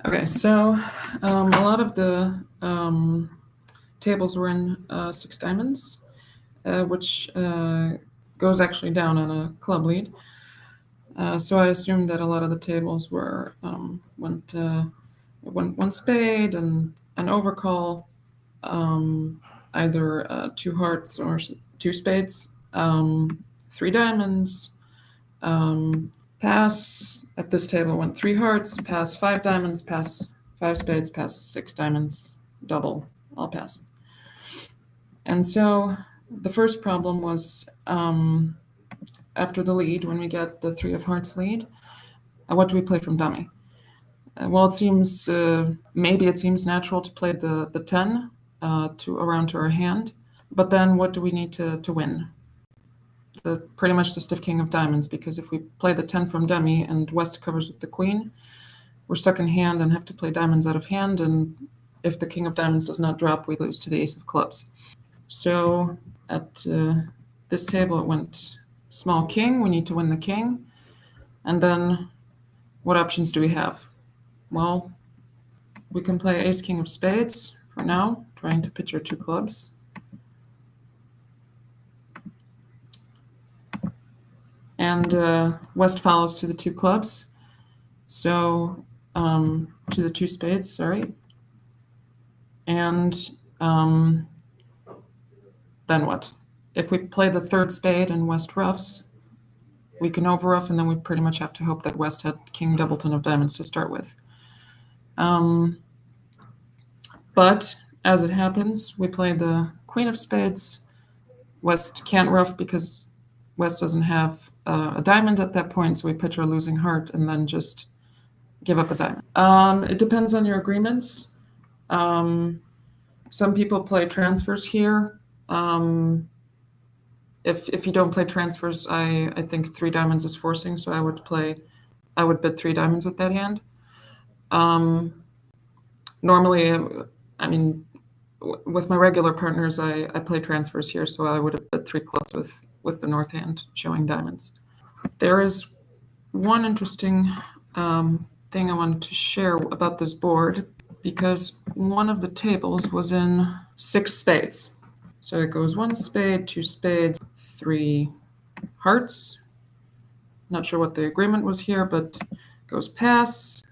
Okay, so a lot of the tables were in 6 diamonds, which goes actually down on a club lead. So I assumed that a lot of the tables were went one spade and an overcall, either 2 hearts or 2 spades, 3 diamonds. Pass at this table went 3 hearts, pass 5 diamonds, pass 5 spades, pass 6 diamonds, double, all pass. And so the first problem was after the lead, when we get the 3 of hearts lead, what do we play from dummy? Well, it seems maybe it seems natural to play the 10 to around to our hand, but then what do we need to win? Pretty much the stiff king of diamonds, because if we play the 10 from dummy and West covers with the queen, we're stuck in hand and have to play diamonds out of hand, and if the king of diamonds does not drop, we lose to the ace of clubs. So at this table it went small king, we need to win the king, and then what options do we have? Well, we can play ace king of spades for now, trying to pitch our 2 clubs. And West follows to the 2 clubs, so to the 2 spades, sorry. And then what? If we play the 3rd spade and West ruffs, we can overruff, and then we pretty much have to hope that West had king doubleton of diamonds to start with. But as it happens, we play the queen of spades. West can't ruff because West doesn't have a diamond at that point, so we pitch our losing heart and then just give up a diamond. It depends on your agreements. Some people play transfers here. If you don't play transfers, I think 3 diamonds is forcing, so I would bid 3 diamonds with that hand. Normally, I mean, with my regular partners, I play transfers here, so I would have bid 3 clubs with the north hand showing diamonds. There is one interesting thing I wanted to share about this board, because one of the tables was in 6 spades. So it goes 1 spade, 2 spades, 3 hearts. Not sure what the agreement was here, but goes pass,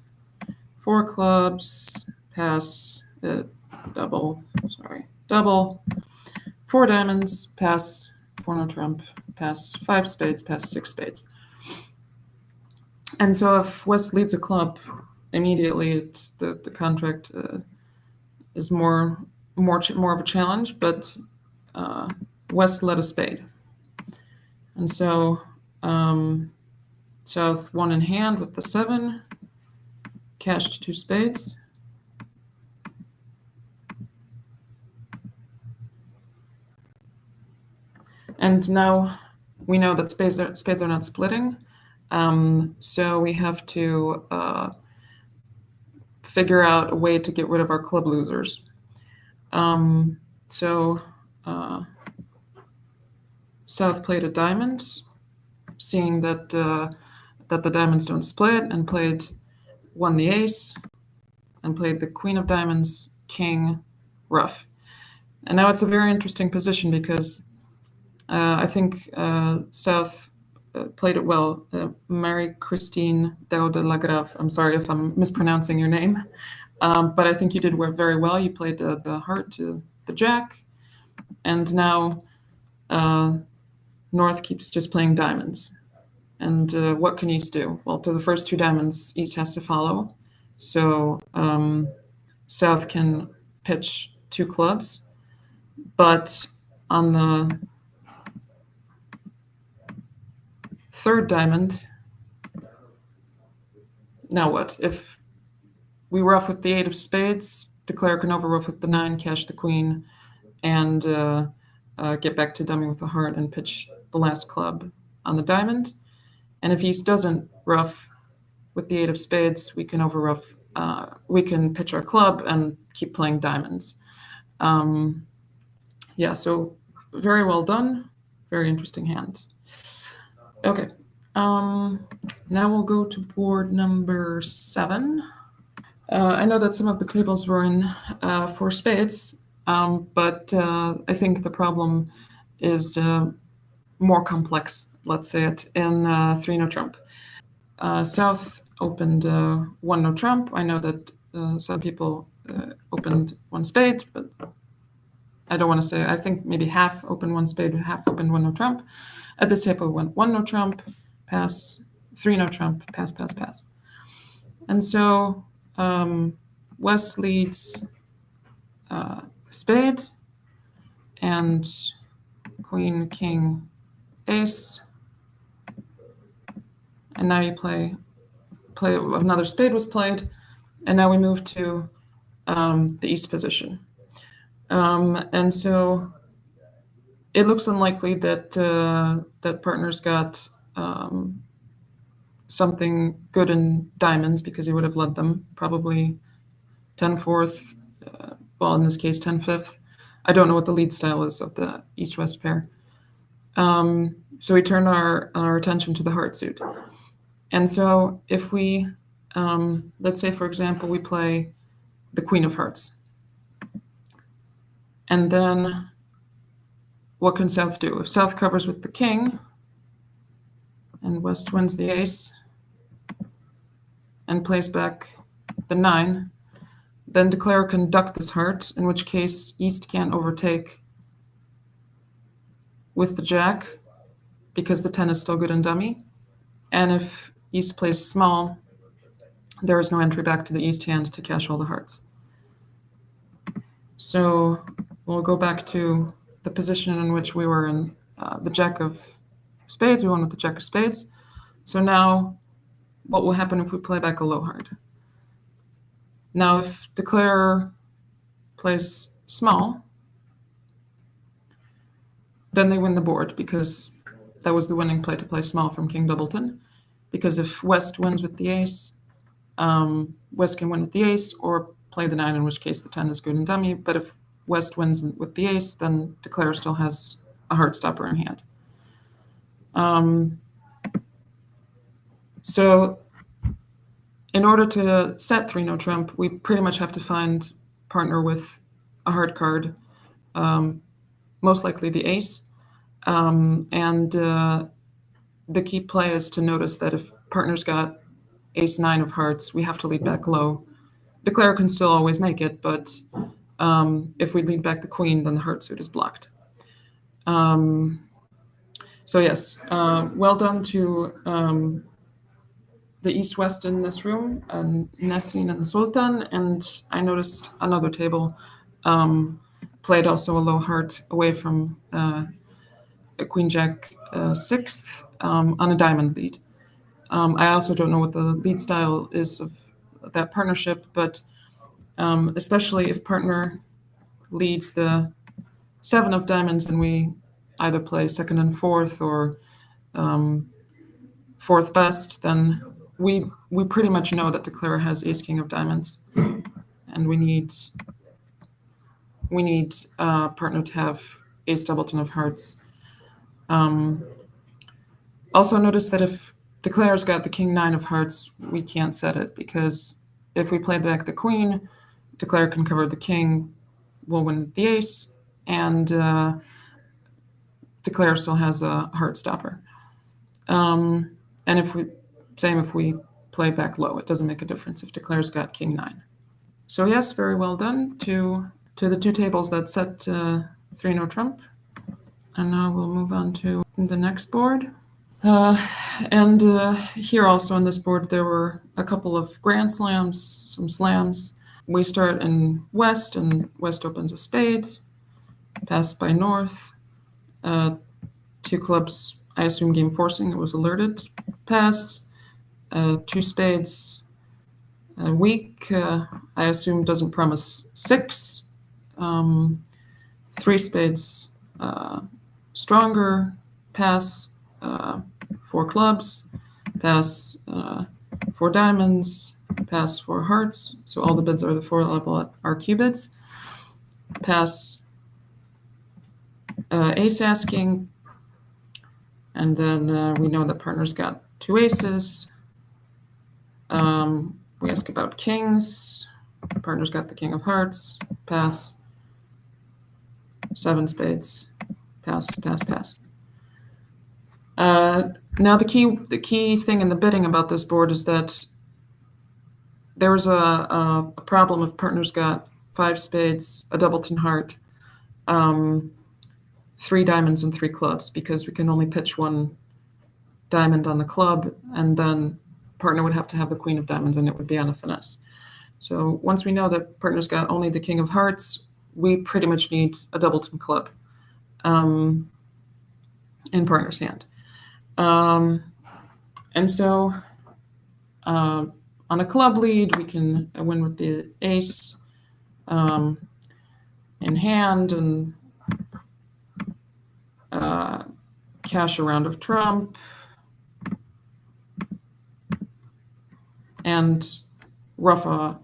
4 clubs, pass, double, 4 diamonds, pass, 4 no trump, pass 5 spades, pass 6 spades. And so if West leads a club, immediately the contract is more of a challenge, but West led a spade. And so South won in hand with the 7, cashed 2 spades. And now we know that spades are not splitting, so we have to figure out a way to get rid of our club losers. So South played a diamond, seeing that the diamonds don't split, and won the ace, and played the queen of diamonds, king, ruff. And now it's a very interesting position because I think South played it well. Marie-Christine Dao de la Grave, I'm sorry if I'm mispronouncing your name, but I think you did very well. You played the heart to the jack, and now North keeps just playing diamonds. And what can East do? Well, to the first 2 diamonds, East has to follow. So South can pitch 2 clubs, but on the 3rd diamond, now what? If we ruff with the 8 of spades, declare can overruff with the 9, cash the queen, and get back to dummy with the heart and pitch the last club on the diamond. And if East doesn't ruff with the 8 of spades, we can overruff. We can pitch our club and keep playing diamonds. Yeah, so very well done. Very interesting hand. Okay, now we'll go to board number 7. I know that some of the tables were in for spades, but I think the problem is more complex, let's say it, in 3 no trump. South opened 1 no trump. I know that some people opened 1 spade, but I don't want to say, I think maybe half opened 1 spade, half opened 1 no trump. At this table, we went 1 no trump, pass, 3 no trump, pass, pass, pass. And so West leads spade and queen, king, ace. And now you play another spade was played, and now we move to the east position. And so it looks unlikely that that partner's got something good in diamonds, because he would have led them probably 10-4, well, in this case 10-5. I don't know what the lead style is of the east-west pair. So we turn our attention to the heart suit. And so if we, let's say, for example, we play the queen of hearts. And then what can South do? If South covers with the king and West wins the ace and plays back the 9, then declare can duck this heart, in which case East can't overtake with the jack because the 10 is still good in dummy. And if East plays small, there is no entry back to the East hand to cash all the hearts. So we'll go back to the position in which we were in the jack of spades. We won with the jack of spades. So now what will happen if we play back a low heart? Now if declarer plays small, then they win the board, because that was the winning play, to play small from King Doubleton. Because if West wins with the ace, West can win with the ace or play the 9, in which case the 10 is good in dummy. But if West wins with the ace, then declarer still has a heart stopper in hand. So in order to set 3 no trump, we pretty much have to find partner with a heart card, most likely the ace. And the key play is to notice that if partner's got ace 9 of hearts, we have to lead back low. Declarer can still always make it, but if we lead back the queen, then the heart suit is blocked. So yes, well done to the East-West in this room, Nesrin and Sultan. And I noticed another table played also a low heart away from a Queen Jack 6th on a diamond lead. I also don't know what the lead style is of that partnership, but especially if partner leads the 7 of diamonds and we either play 2nd and 4th or 4th best, then we pretty much know that declarer has ace king of diamonds, and we need partner to have ace doubleton of hearts. Also notice that if declarer's got the king 9 of hearts, we can't set it, because if we play back the queen, declarer can cover the king, we'll win the ace, and declarer still has a heart stopper. And if we play back low, it doesn't make a difference if declarer's got king 9. So yes, very well done to the 2 tables that set 3 no trump. And now we'll move on to the next board. And here also on this board, there were a couple of grand slams, some slams. We start in West, and West opens a spade, passed by North. 2 clubs, I assume game forcing, it was alerted, pass. 2 spades, weak, I assume doesn't promise 6. 3 spades, stronger, pass. 4 clubs, pass. 4 diamonds, pass. 4 hearts. So all the bids are the 4 level are Q bids. Pass. Ace asking, and then we know that partner's got 2 aces. We ask about kings. partner's got the king of hearts, pass, 7 spades, pass, pass, pass. Now the key thing in the bidding about this board is that there was a problem if partner's got 5 spades, a doubleton heart, 3 diamonds and 3 clubs, because we can only pitch 1 diamond on the club, and then partner would have to have the queen of diamonds and it would be on a finesse. So once we know that partner's got only the king of hearts, we pretty much need a doubleton club in partner's hand. And so on a club lead, we can win with the ace in hand and cash a round of trump and rough a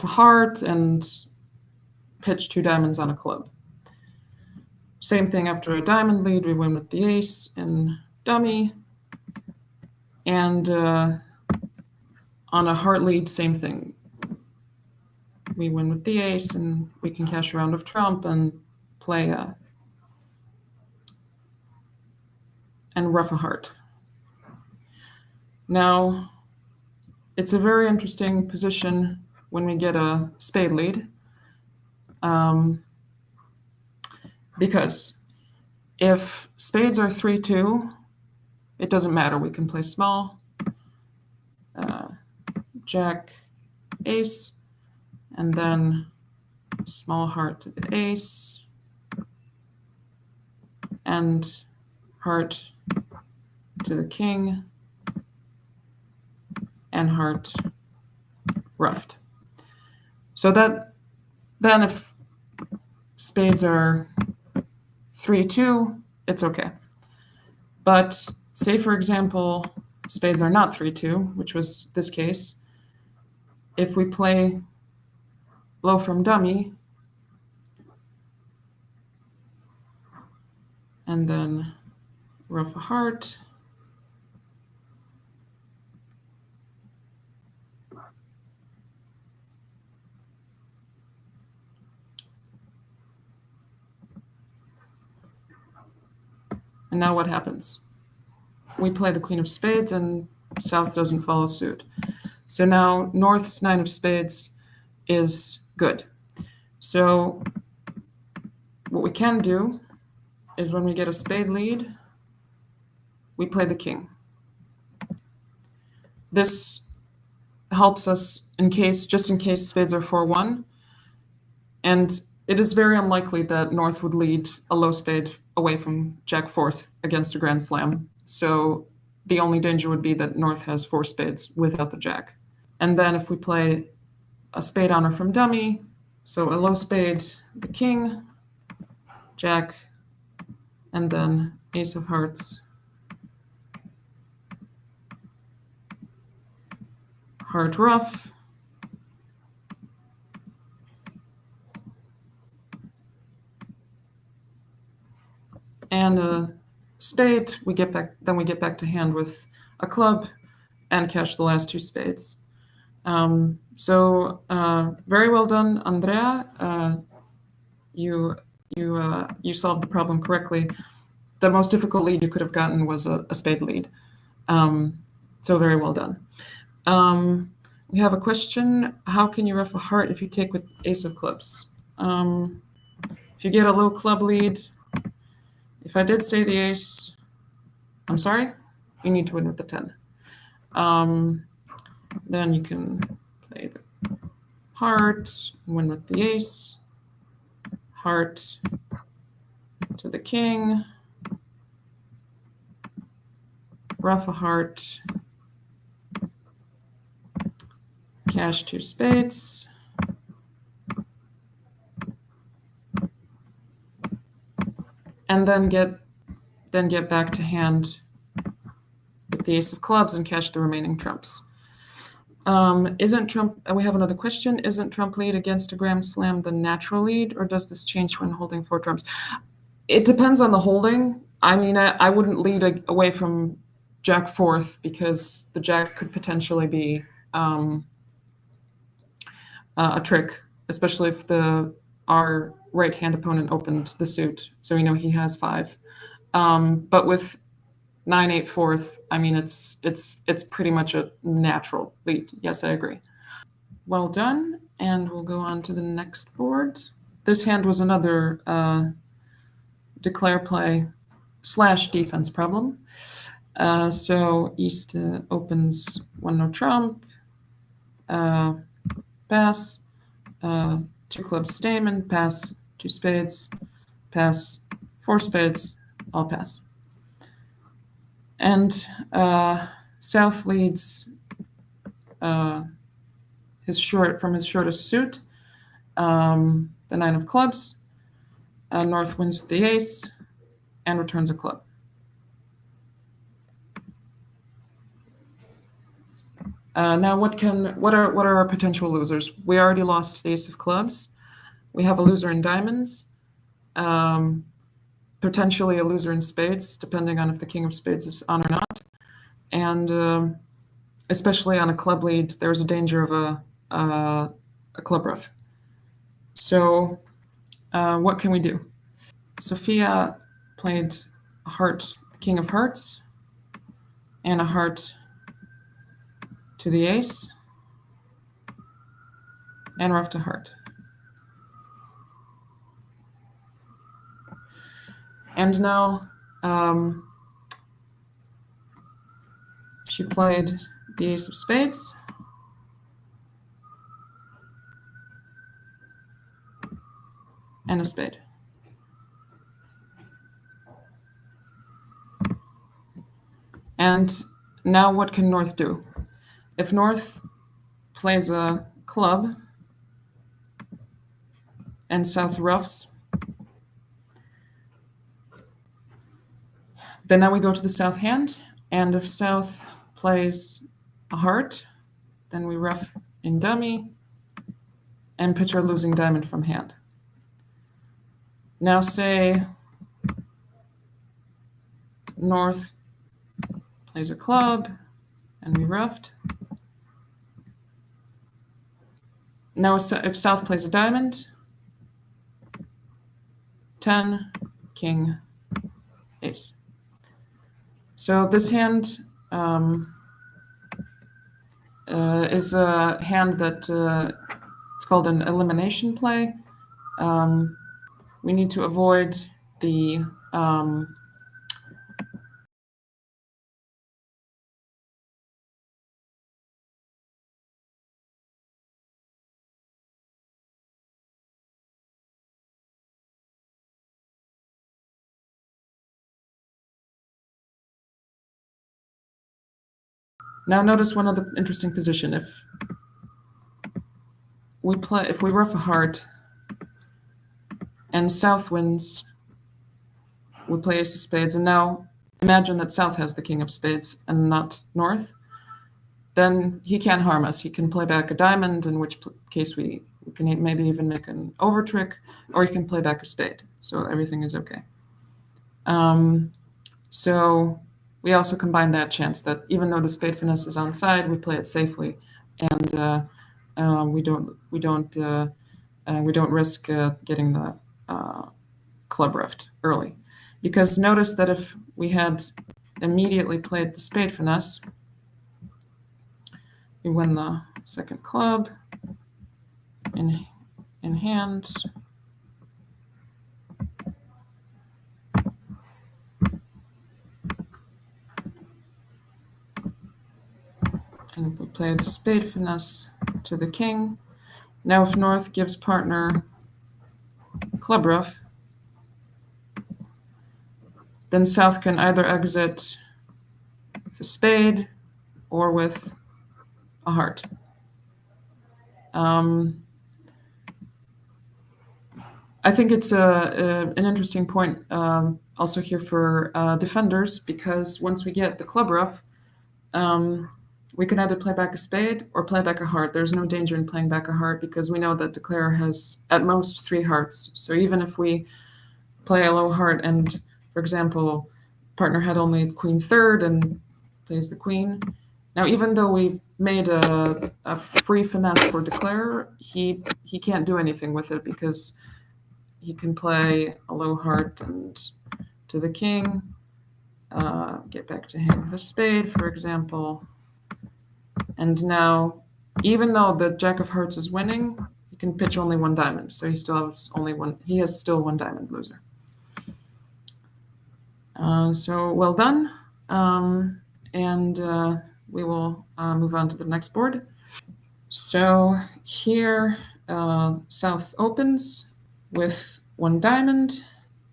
heart and pitch 2 diamonds on a club. Same thing after a diamond lead, we win with the ace in dummy. And on a heart lead, same thing. We win with the ace and we can cash a round of trump and play and rough a heart. Now, it's a very interesting position when we get a spade lead, because if spades are 3-2, it doesn't matter. We can play small, jack, ace, and then small heart to the ace, and heart to the king, and heart roughed. So that then if spades are 3-2, it's okay. But say, for example, spades are not 3-2, which was this case. If we play low from dummy, and then rough a heart, and now what happens? We play the queen of spades and south doesn't follow suit. So now north's 9 of spades is good. So what we can do is when we get a spade lead, we play the king. This helps us just in case spades are 4-1. And it is very unlikely that north would lead a low spade away from jack fourth against a grand slam. So the only danger would be that north has 4 spades without the jack. And then if we play a spade honor from dummy, so a low spade, the king, jack, and then ace of hearts, heart rough, and a spade, we get back to hand with a club and cash the last 2 spades. So very well done, Andrea. You solved the problem correctly. The most difficult lead you could have gotten was a spade lead. So very well done. We have a question. How can you rough a heart if you take with ace of clubs? If you get a low club lead, if I did say the ace, I'm sorry, you need to win with the 10. Then you can play the heart, win with the ace, heart to the king, rough a heart, cash 2 spades, and then get back to hand with the ace of clubs and cash the remaining trumps. Isn't trump? We have another question. Isn't trump lead against a grand slam the natural lead, or does this change when holding 4 trumps? It depends on the holding. I mean, I wouldn't lead away from jack fourth because the jack could potentially be a trick, especially if our right-hand opponent opened the suit, so we know he has 5. But with 9-8 fourth, I mean, it's pretty much a natural lead. Yes, I agree. Well done, and we'll go on to the next board. This hand was another declare play / defense problem. So East opens 1 no trump, pass, 2 clubs stamen, pass, 2 spades, pass, 4 spades, all pass. And South leads from his shortest suit, the 9 of clubs. North wins with the ace and returns a club. Now, what are our potential losers? We already lost the ace of clubs. We have a loser in diamonds, potentially a loser in spades, depending on if the king of spades is on or not. And especially on a club lead, there's a danger of a club ruff. So what can we do? Sophia played a heart, the king of hearts, and a heart to the ace, and ruff to heart. And now she played the ace of spades, and a spade. And now what can North do? If North plays a club and South ruffs, then now we go to the South hand, and if South plays a heart, then we ruff in dummy and pitch our losing diamond from hand. Now say North plays a club and we ruffed. Now if South plays a diamond, 10, king, ace. So this hand is a hand that it's called an elimination play. We need to avoid the Now notice one other interesting position. If we ruff a heart and South wins, we play ace of spades, and now imagine that South has the king of spades and not North, then he can't harm us. He can play back a diamond, in which case we can maybe even make an over trick, or he can play back a spade. So everything is okay. So we also combine that chance that even though the spade finesse is on side, we play it safely, and we don't risk getting the club ruffed early. Because notice that if we had immediately played the spade finesse, we win the second club in hand. And we play the spade finesse to the king. Now if North gives partner club ruff, then South can either exit with a spade or with a heart. I think it's an interesting point also here for defenders, because once we get the club ruff, we can either play back a spade or play back a heart. There's no danger in playing back a heart because we know that declare has at most 3 hearts. So even if we play a low heart and, for example, partner had only queen third and plays the queen. Now, even though we made a free finesse for declare, he can't do anything with it because he can play a low heart and to the king, get back to hand with a spade, for example. And now, even though the Jack of Hearts is winning, he can pitch only one diamond, so he still has only one. He has still one diamond loser. So well done, and we will move on to the next board. So here, South opens with one diamond.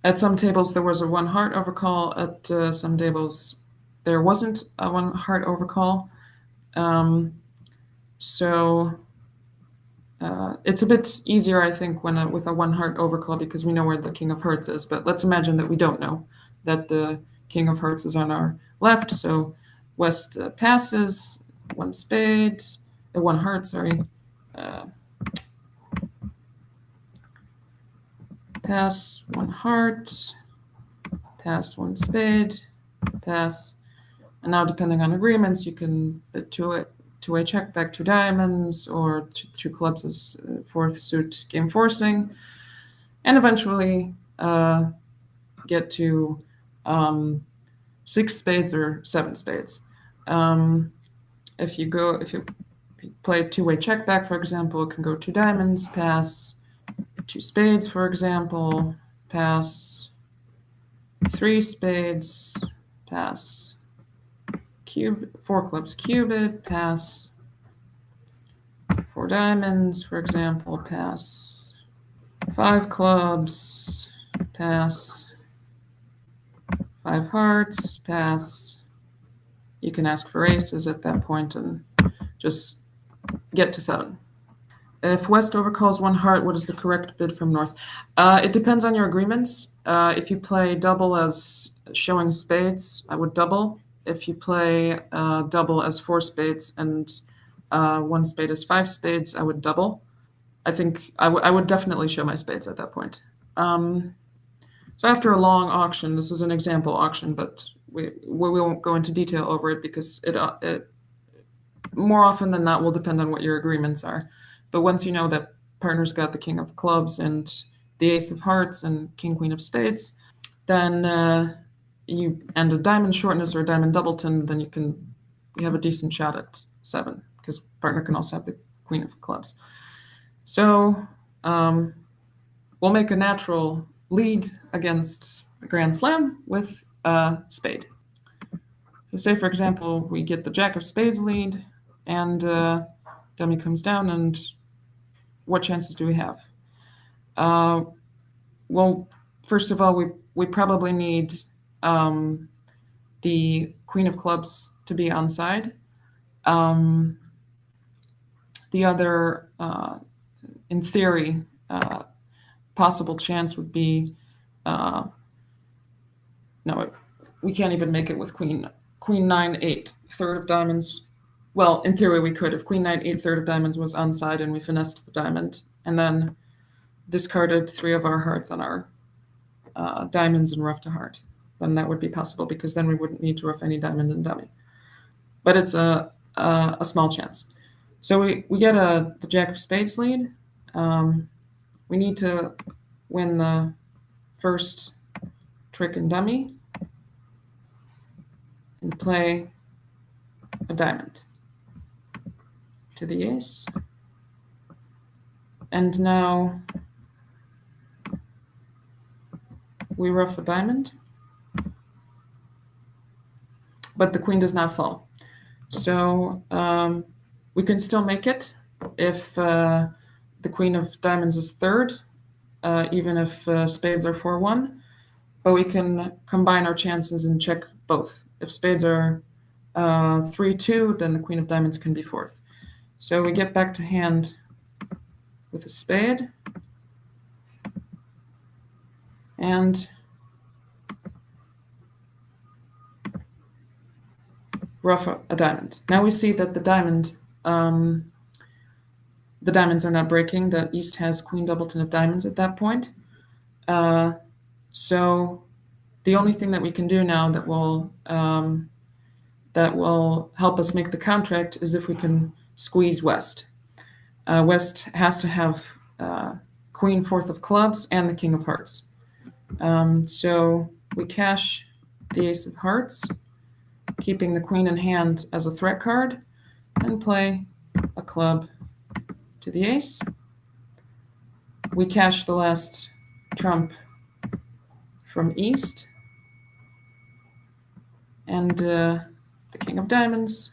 At some tables, there was a one heart overcall. At some tables, there wasn't a one heart overcall. So it's a bit easier, I think, when with a one heart overcall because we know where the king of hearts is. But let's imagine that we don't know that the king of hearts is on our left. So West passes one spade, one heart, sorry. Pass one heart, pass one spade, pass. And now, depending on agreements, you can two-way check back two diamonds, or two clubs is fourth suit game forcing, and eventually get to 6 spades or 7 spades. If you play two-way check back, for example, it can go two diamonds, pass 2 spades, for example, pass 3 spades, pass cube, 4 clubs cubed, pass 4 diamonds, for example, pass 5 clubs, pass 5 hearts, pass. You can ask for aces at that point and just get to 7. If West overcalls one heart, what is the correct bid from North? It depends on your agreements. If you play double as showing spades, I would double. If you play double as 4 spades and 1 spade as 5 spades, I would double. I think I would definitely show my spades at that point. So after a long auction, this is an example auction, but we won't go into detail over it because it more often than not will depend on what your agreements are. But once you know that partner's got the king of clubs and the ace of hearts and king queen of spades, then and a diamond shortness or a diamond doubleton, then you have a decent shot at 7 because partner can also have the queen of clubs. So we'll make a natural lead against the Grand Slam with a spade. So say, for example, we get the Jack of Spades lead, and dummy comes down, and what chances do we have? Well, first of all, we probably need the Queen of Clubs to be onside. The other, in theory, possible chance would be no, we can't even make it with Queen 9-8 third of diamonds. Well, in theory we could if Queen 9-8 third of diamonds was onside and we finessed the diamond and then discarded 3 of our hearts on our diamonds and rough to heart. Then that would be possible because then we wouldn't need to rough any diamond and dummy. But it's a small chance. So we get the Jack of Spades lead. We need to win the first trick and dummy and play a diamond to the ace. And now we rough a diamond, but the queen does not fall. So we can still make it if the queen of diamonds is third, even if spades are 4-1. But we can combine our chances and check both. If spades are 3-2, then the queen of diamonds can be fourth. So we get back to hand with a spade and rough a diamond. Now we see that the diamonds are not breaking. The East has queen doubleton of diamonds at that point. So the only thing that we can do now that will that will help us make the contract is if we can squeeze West. West has to have Queen, fourth of clubs, and the King of hearts. So we cash the Ace of hearts, keeping the Queen in hand as a threat card, and play a club to the Ace. We cash the last trump from East, and the King of diamonds,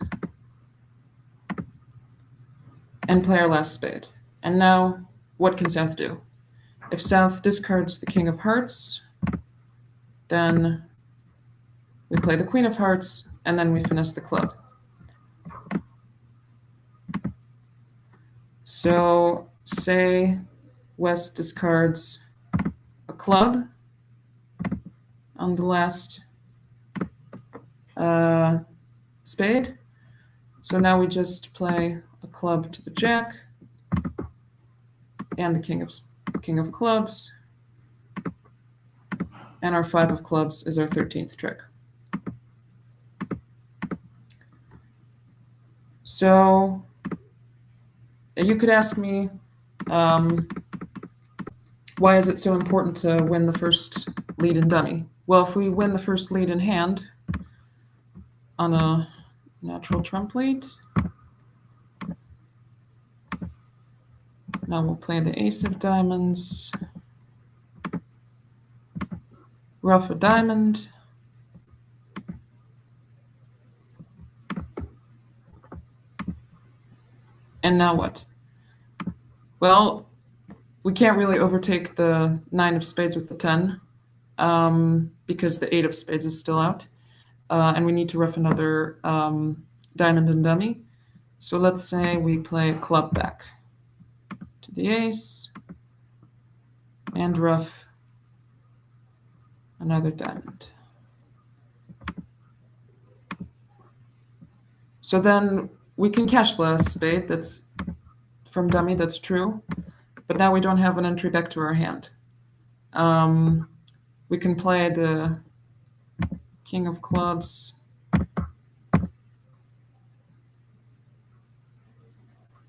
and play our last spade. And now, what can South do? If South discards the King of hearts, then we play the Queen of hearts, and then we finesse the club. So, say West discards a club on the last spade. So now we just play a club to the Jack and the King of clubs, and our 5 of clubs is our 13th trick. So you could ask me, why is it so important to win the first lead in dummy? Well, if we win the first lead in hand on a natural trump lead, now we'll play the Ace of diamonds, ruff a diamond, and now what? Well, we can't really overtake the 9 of spades with the 10 because the 8 of spades is still out. And we need to ruff another diamond and dummy. So let's say we play a club back to the Ace and ruff another diamond. So then we can cash the last spade that's from dummy, that's true. But now we don't have an entry back to our hand. We can play the King of clubs,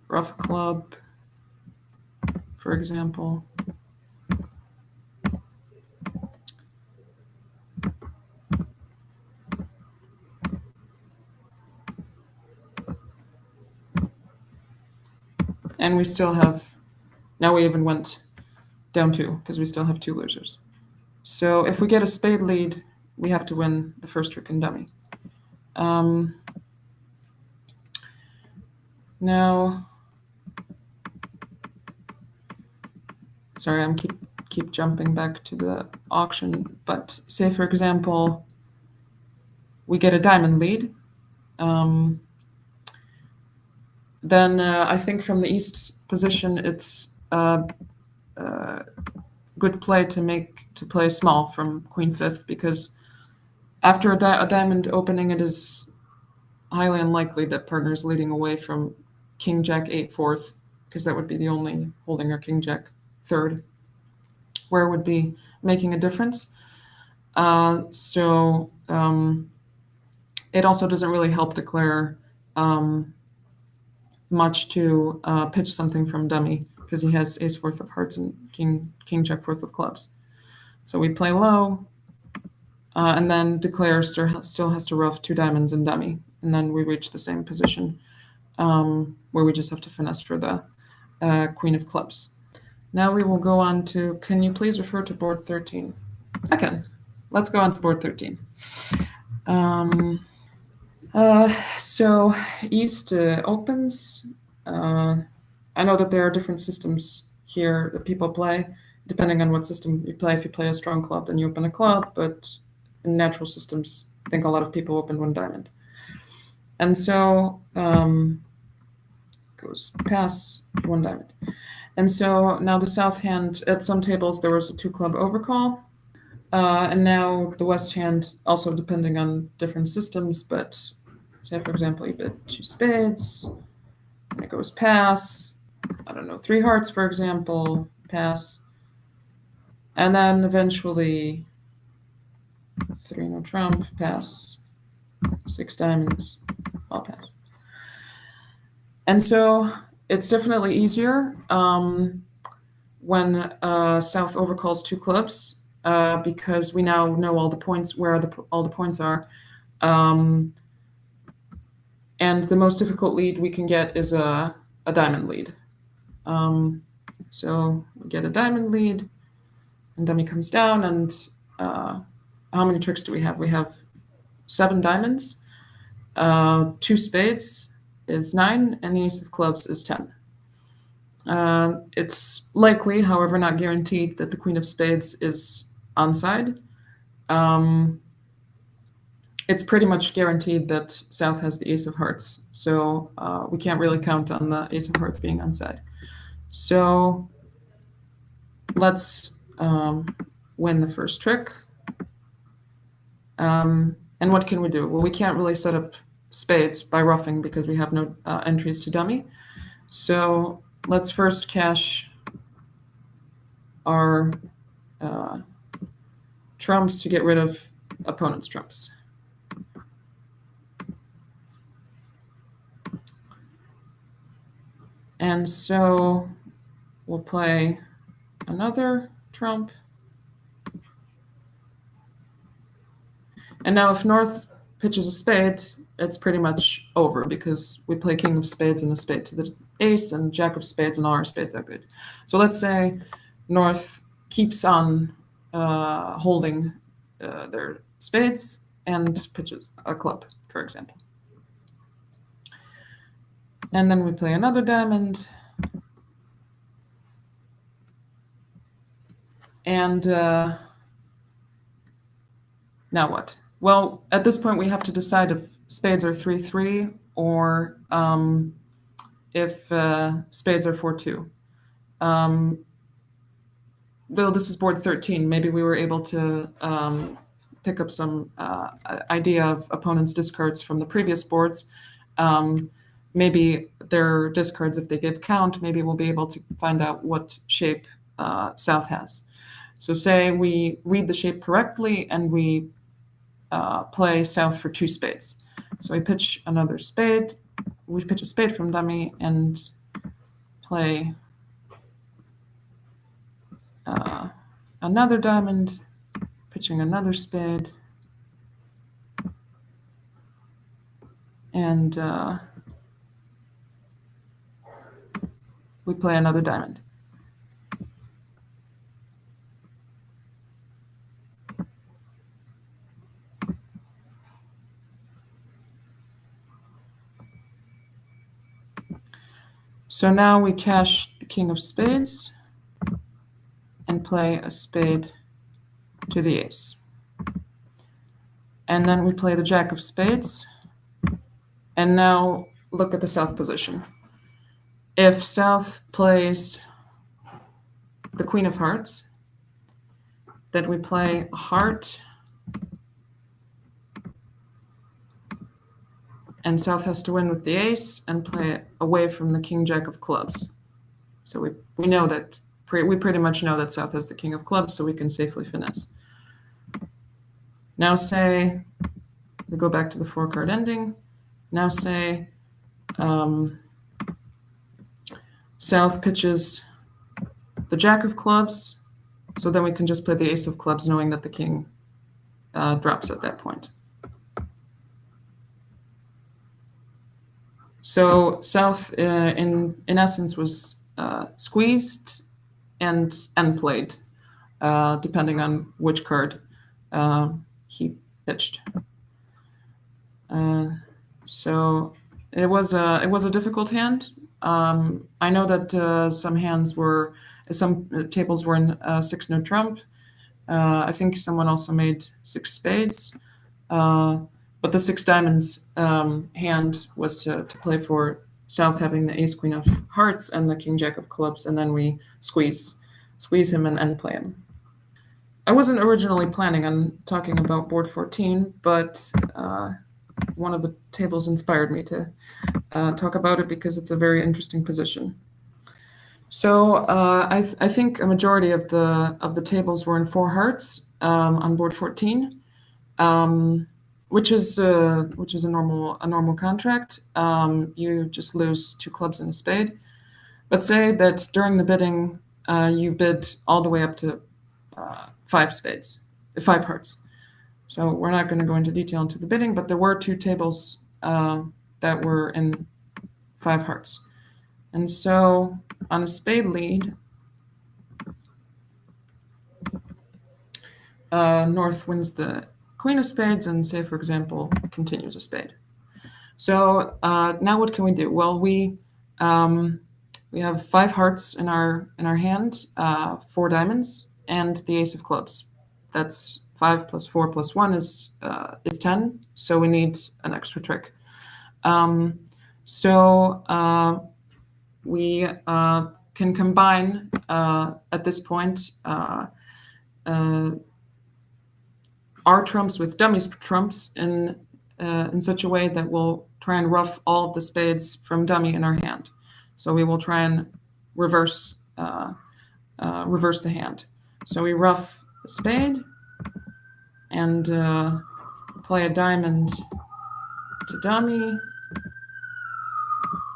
ruff club, for example. And we still have, now we even went down 2 because we still have 2 losers. So if we get a spade lead, we have to win the first trick in dummy. Now, sorry, I'm keep jumping back to the auction, but say for example, we get a diamond lead. Then I think from the East position, it's good play to play small from Queen fifth, because after a diamond opening, it is highly unlikely that partner is leading away from King Jack 8 fourth, because that would be the only holding our King Jack third, where it would be making a difference. So it also doesn't really help declare much to pitch something from dummy, because he has Ace fourth of hearts and King Jack fourth of clubs. So we play low, and then declare still has to ruff 2 diamonds in dummy, and then we reach the same position where we just have to finesse for the Queen of clubs. Now we will go on to, can you please refer to board 13? I can. Let's go on to board 13. So East opens. I know that there are different systems here that people play, depending on what system you play. If you play a strong club, then you open a club, but in natural systems, I think a lot of people open 1 diamond. And so goes pass 1 diamond. And so now the South hand, at some tables, there was a 2 club overcall. And now the West hand, also depending on different systems, but say, for example, you bet 2 spades, and it goes pass, I don't know, 3 hearts, for example, pass, and then eventually 3 no trump, pass, 6 diamonds, all pass. And so it's definitely easier when South overcalls 2 clubs because we now know all the points, where all the points are. And the most difficult lead we can get is a diamond lead. So we get a diamond lead, and dummy comes down, and how many tricks do we have? We have 7 diamonds, 2 spades is 9, and the ace of clubs is 10. It's likely, however, not guaranteed, that the queen of spades is onside. It's pretty much guaranteed that South has the ace of hearts, so we can't really count on the ace of hearts being onside. So let's win the first trick. And what can we do? Well, we can't really set up spades by ruffing because we have no entries to dummy. So let's first cash our trumps to get rid of opponent's trumps. And so we'll play another trump. And now if North pitches a spade, it's pretty much over because we play king of spades and a spade to the ace and jack of spades, and all our spades are good. So let's say North keeps on holding their spades and pitches a club, for example. And then we play another diamond. And now what? Well, at this point, we have to decide if spades are 3-3 or if spades are 4-2. Bill, this is board 13. Maybe we were able to pick up some idea of opponents' discards from the previous boards. Maybe their discards, if they give count, maybe we'll be able to find out what shape South has. So say we read the shape correctly and we play South for 2 spades. So we pitch another spade. We pitch a spade from dummy and play another diamond, pitching another spade, and we play another diamond. So now we cash the king of spades and play a spade to the ace. And then we play the jack of spades. And now look at the South position. If South plays the queen of hearts, then we play a heart, and South has to win with the ace and play it away from the king jack of clubs. So we know that, we pretty much know that South has the king of clubs, so we can safely finesse. Now say, we go back to the 4-card ending. Now say South pitches the jack of clubs, so then we can just play the ace of clubs knowing that the king drops at that point. So South, in essence, was squeezed and played, depending on which card he pitched. So it was a difficult hand. I know that some tables were in 6 no trump. I think someone also made 6 spades. But the 6 diamonds hand was to play for South having the ace queen of hearts and the king jack of clubs, and then we squeeze him and end play him. I wasn't originally planning on talking about board 14, but one of the tables inspired me to talk about it because it's a very interesting position. So I think a majority of the tables were in 4 hearts on board 14. which is a normal contract. You just lose 2 clubs and a spade. But say that during the bidding, you bid all the way up to 5 spades, 5 hearts. So we're not going to go into detail into the bidding, but there were 2 tables that were in 5 hearts. And so on a spade lead, North wins the queen of spades and, say, for example, continues a spade. So now what can we do? Well, we have 5 hearts in our hand, 4 diamonds, and the ace of clubs. That's 5 plus 4 plus 1 is 10. So we need an extra trick. We can combine at this point our trumps with dummies trumps in such a way that we'll try and ruff all of the spades from dummy in our hand. So we will try and reverse the hand. So we ruff a spade and play a diamond to dummy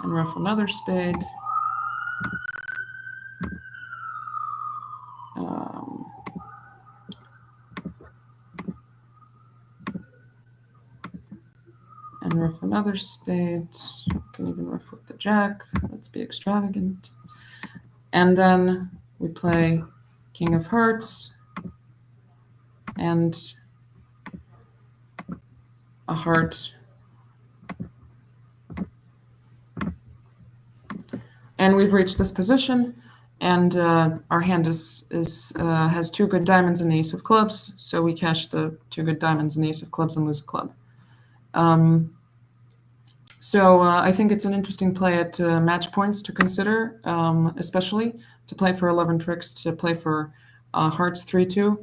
and ruff another spade. And ruff another spade. Can even ruff with the jack. Let's be extravagant. And then we play king of hearts and a heart. And we've reached this position, and our hand has 2 good diamonds and the ace of clubs, so we cash the 2 good diamonds and the ace of clubs and lose a club. So I think it's an interesting play at match points to consider, especially to play for 11 tricks, to play for hearts 3-2,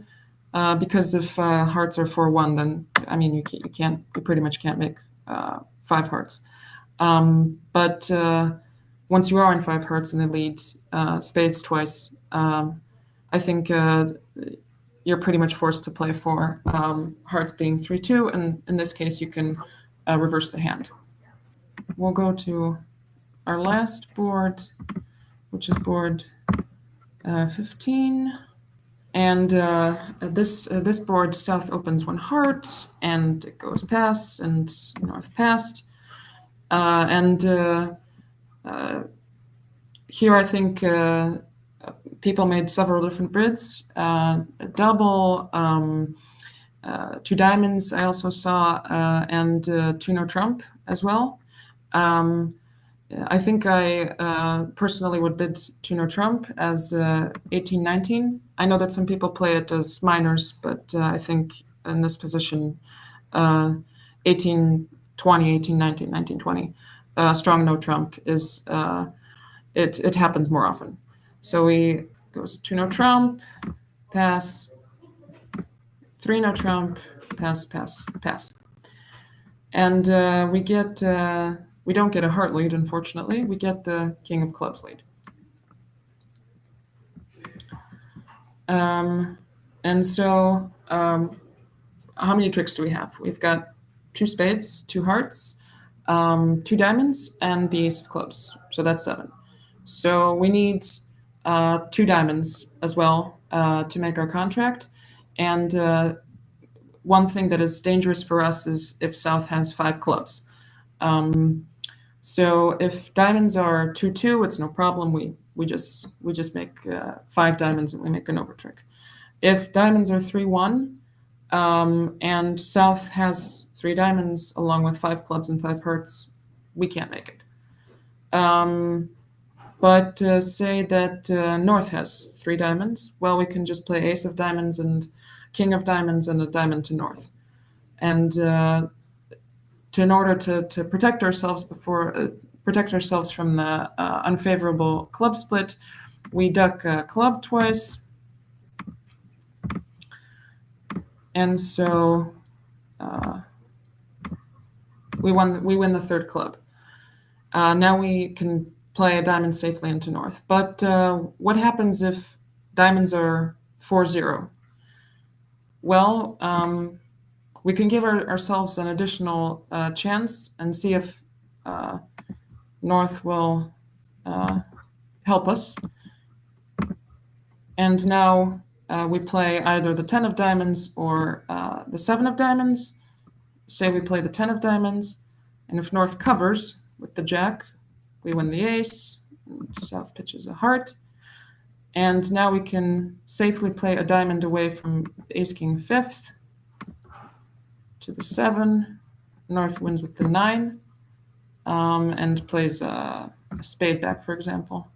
because if hearts are 4-1, then I mean you pretty much can't make 5 hearts. But once you are in 5 hearts in the lead, spades twice, I think you're pretty much forced to play for hearts being 3-2, and in this case you can reverse the hand. We'll go to our last board, which is board 15. And this board, South opens 1 heart, and it goes pass, and North passed. Here I think people made several different bids. A double, 2 diamonds I also saw, and 2 no trump as well. I think I personally would bid 2 no trump as 18-19. I know that some people play it as minors, but I think in this position 18-20, 18-19, 19-20, strong no trump is it happens more often. So we goes 2 no trump, pass, 3 no trump, pass, pass, pass. And we don't get a heart lead, unfortunately. We get the king of clubs lead. And so how many tricks do we have? We've got 2 spades, 2 hearts, 2 diamonds, and the ace of clubs. So that's 7. So we need 2 diamonds as well to make our contract. And one thing that is dangerous for us is if South has 5 clubs. So if diamonds are 2-2, it's no problem. We just make 5 diamonds and we make an over trick. If diamonds are 3-1 and South has 3 diamonds along with 5 clubs and 5 hearts, we can't make it. But say that North has 3 diamonds, well, we can just play ace of diamonds and king of diamonds and a diamond to North. And in order to protect ourselves from the unfavorable club split, we duck a club twice. And so we win the 3rd club. Now we can play a diamond safely into North. But what happens if diamonds are 4-0? Well, we can give ourselves an additional chance and see if North will help us. And now we play either the 10 of diamonds or the 7 of diamonds. Say we play the 10 of diamonds, and if North covers with the jack, we win the ace, and South pitches a heart. And now we can safely play a diamond away from ace king fifth to the 7. North wins with the 9 and plays a spade back, for example.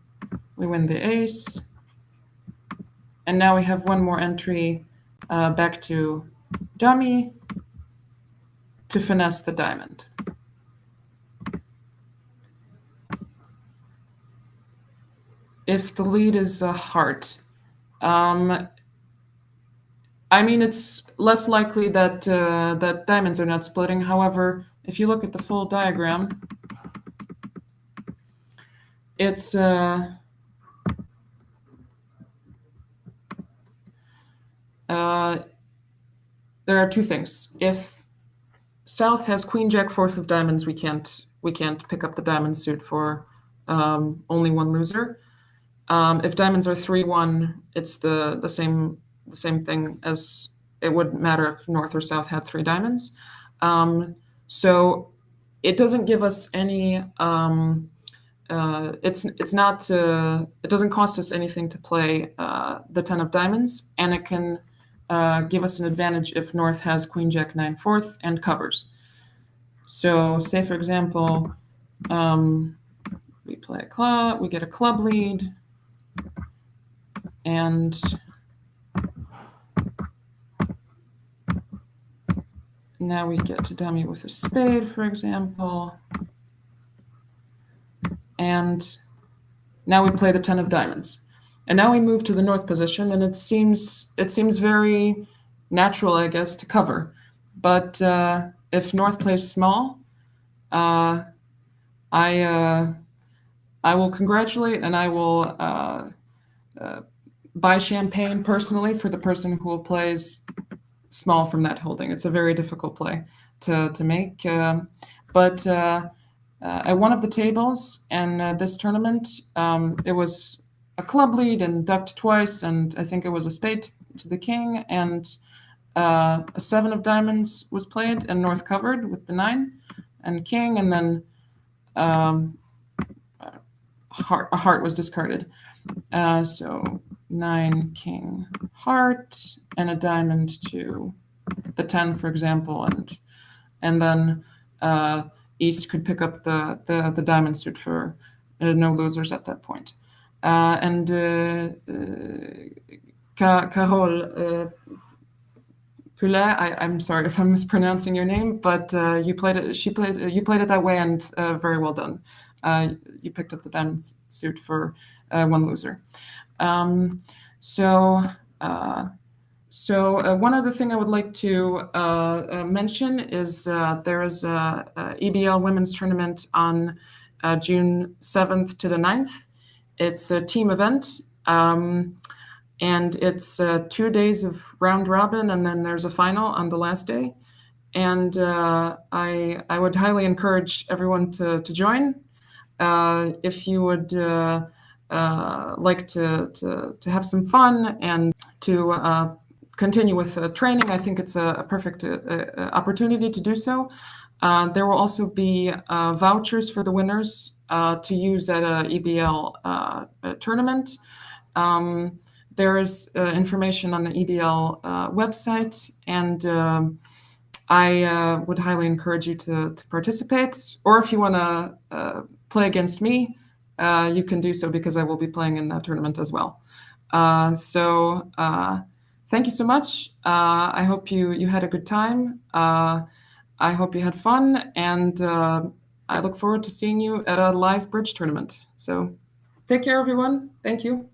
We win the ace. And now we have one more entry back to dummy to finesse the diamond. If the lead is a heart, I mean, it's less likely that that diamonds are not splitting. However, if you look at the full diagram, it's there are two things. If South has queen jack fourth of diamonds, we can't pick up the diamond suit for only one loser. If diamonds are 3-1, it's the same thing as it would matter if North or South had 3 diamonds. So it doesn't give us any. It's not. It doesn't cost us anything to play the 10 of diamonds, and it can give us an advantage if North has queen jack 9 fourth and covers. So say for example, we play a club, we get a club lead, and now we get to dummy with a spade, for example. And now we play the 10 of diamonds. And now we move to the North position, and it seems very natural, I guess, to cover. But if North plays small, I will congratulate and I will buy champagne personally for the person who plays small from that holding. It's a very difficult play to make. But at one of the tables in this tournament, it was a club lead and ducked twice, and I think it was a spade to the king, and a 7 of diamonds was played, and North covered with the 9 and king, and then a heart was discarded. So 9 king heart and a diamond to the 10, for example, and then East could pick up the diamond suit for no losers at that point. And Carole Poulet, I'm sorry if I'm mispronouncing your name, but you played it that way, and very well done. You picked up the diamond suit for one loser. So one other thing I would like to mention is there is a EBL women's tournament on June 7th to the 9th. It's a team event, and it's 2 days of round robin, and then there's a final on the last day. And I would highly encourage everyone to join. If you would like to have some fun and to continue with training, I think it's a perfect opportunity to do so. There will also be vouchers for the winners to use at a EBL tournament. There is information on the EBL website, and I would highly encourage you to participate. Or if you want to play against me, you can do so, because I will be playing in that tournament as well. Thank you so much. I hope you had a good time. I hope you had fun, and I look forward to seeing you at a live bridge tournament. So take care, everyone. Thank you.